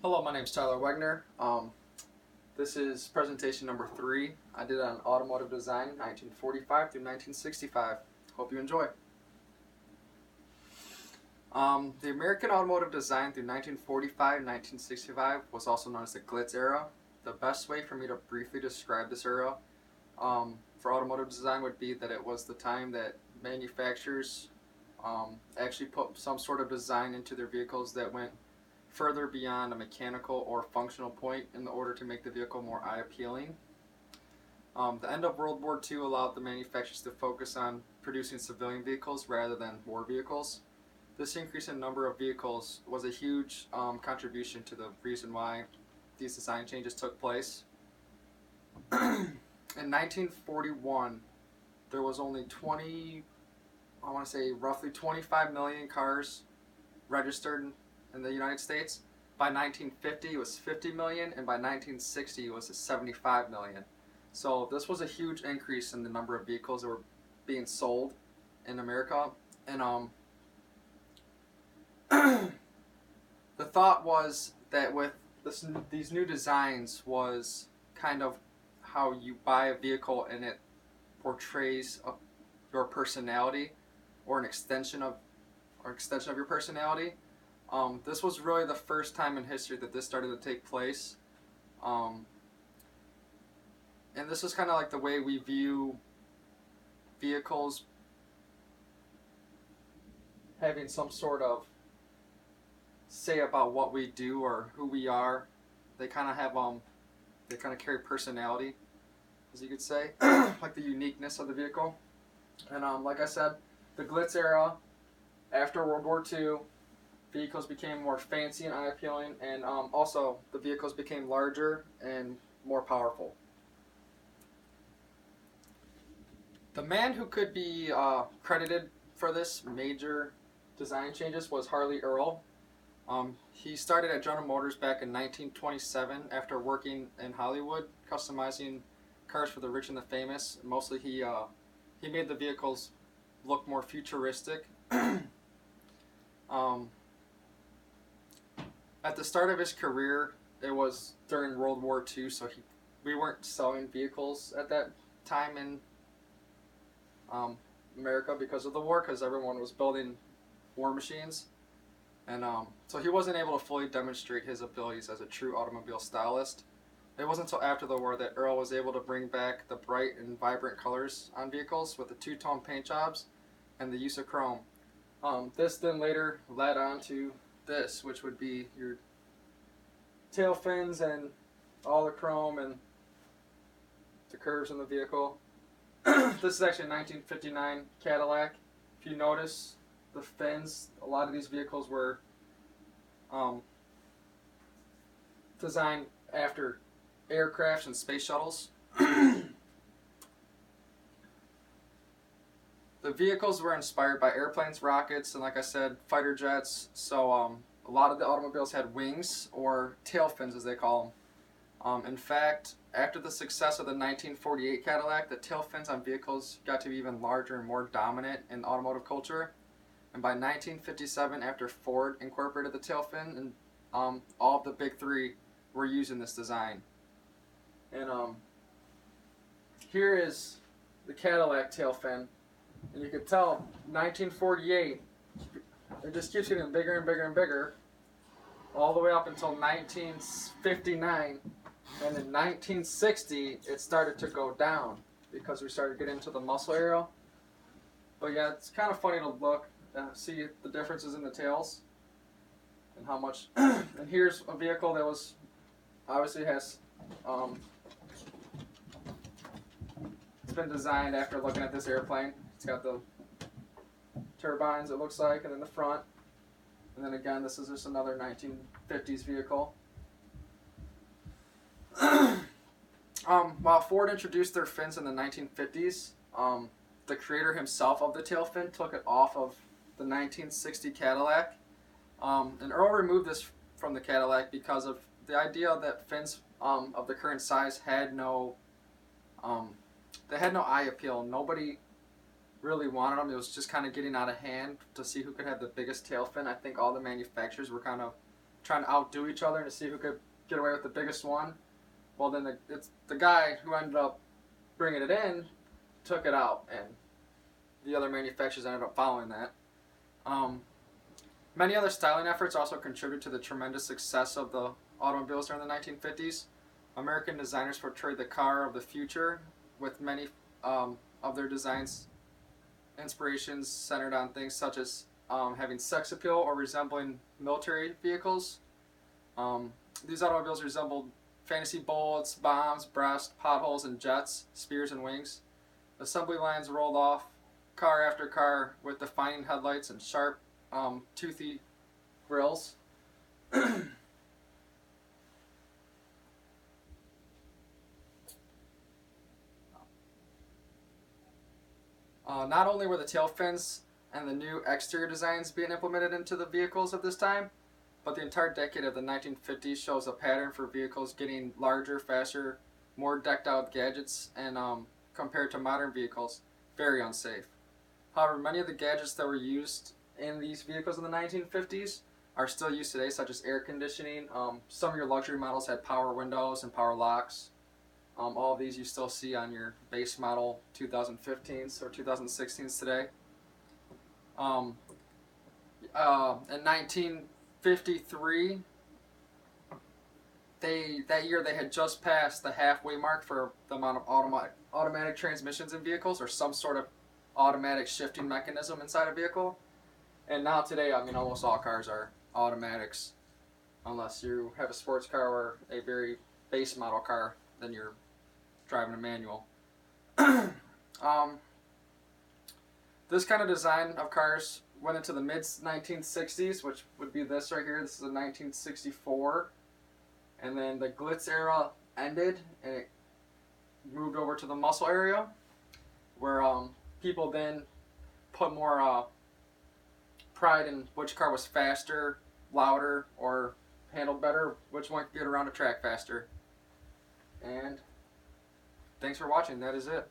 Hello, my name is Tyler Wegner. This is presentation number 3. I did on automotive design 1945 through 1965. Hope you enjoy. The American automotive design through 1945-1965 was also known as the Glitz era. The best way for me to briefly describe this era for automotive design would be that it was the time that manufacturers actually put some sort of design into their vehicles that went further beyond a mechanical or functional point in order to make the vehicle more eye appealing. The end of World War II allowed the manufacturers to focus on producing civilian vehicles rather than war vehicles. This increase in number of vehicles was a huge contribution to the reason why these design changes took place. In 1941, there was only roughly 25 million cars registered in the United States. By 1950 it was 50 million, and by 1960 it was 75 million. So this was a huge increase in the number of vehicles that were being sold in America. And the thought was that with these new designs was kind of how you buy a vehicle and it portrays your personality or an extension of your personality. This was really the first time in history that this started to take place. And this is kind of like the way we view vehicles having some sort of say about what we do or who we are. They kind of have they kind of carry personality, as you could say, like the uniqueness of the vehicle. And like I said, the Glitz era, after World War II, vehicles became more fancy and eye appealing, and also the vehicles became larger and more powerful. The man who could be credited for this major design changes was Harley Earl. He started at General Motors back in 1927 after working in Hollywood, customizing cars for the rich and the famous. Mostly he made the vehicles look more futuristic. At the start of his career, it was during World War II, so we weren't selling vehicles at that time in America because of the war, because everyone was building war machines. And so he wasn't able to fully demonstrate his abilities as a true automobile stylist. It wasn't until after the war that Earl was able to bring back the bright and vibrant colors on vehicles with the two-tone paint jobs and the use of chrome. This then later led on to this, which would be your tail fins and all the chrome and the curves in the vehicle. This is actually a 1959 Cadillac. If you notice the fins, a lot of these vehicles were designed after aircrafts and space shuttles. The vehicles were inspired by airplanes, rockets, and like I said, fighter jets. So a lot of the automobiles had wings, or tail fins as they call them. In fact, after the success of the 1948 Cadillac, the tail fins on vehicles got to be even larger and more dominant in automotive culture. And by 1957, after Ford incorporated the tail fin, and all of the big three were using this design. And here is the Cadillac tail fin. And you can tell 1948, it just keeps getting bigger and bigger and bigger, all the way up until 1959. And in 1960, it started to go down because we started getting into the muscle era. But yeah, it's kind of funny to look and see the differences in the tails and how much. And here's a vehicle that was obviously has it's been designed after looking at this airplane. It's got the turbines, it looks like, and then the front. And then again, this is just another 1950s vehicle. While Ford introduced their fins in the 1950s, the creator himself of the tail fin took it off of the 1960 Cadillac. And Earl removed this from the Cadillac because of the idea that fins of the current size had no eye appeal. Nobody really wanted them. It was just kind of getting out of hand to see who could have the biggest tail fin. I think all the manufacturers were kind of trying to outdo each other and to see who could get away with the biggest one. Well, then it's the guy who ended up bringing it in took it out, and the other manufacturers ended up following that. Many other styling efforts also contributed to the tremendous success of the automobiles during the 1950s. American designers portrayed the car of the future, with many of their designs inspirations centered on things such as having sex appeal or resembling military vehicles. These automobiles resembled fantasy bullets, bombs, breasts, potholes, and jets, spears, and wings. Assembly lines rolled off car after car with defining headlights and sharp, toothy grills. Not only were the tail fins and the new exterior designs being implemented into the vehicles of this time, but the entire decade of the 1950s shows a pattern for vehicles getting larger, faster, more decked out gadgets, and compared to modern vehicles, very unsafe. However, many of the gadgets that were used in these vehicles in the 1950s are still used today, such as air conditioning. Some of your luxury models had power windows and power locks. All of these you still see on your base model 2015s or 2016s today. In 1953, that year they had just passed the halfway mark for the amount of automatic transmissions in vehicles, or some sort of automatic shifting mechanism inside a vehicle. And now today, I mean, almost all cars are automatics, unless you have a sports car or a very base model car, then you're driving a manual. This kind of design of cars went into the mid 1960s, which would be this right here. This is a 1964, and then the glitz era ended, and it moved over to the muscle area, where people then put more pride in which car was faster, louder, or handled better, which one could get around a track faster. And thanks for watching. That is it.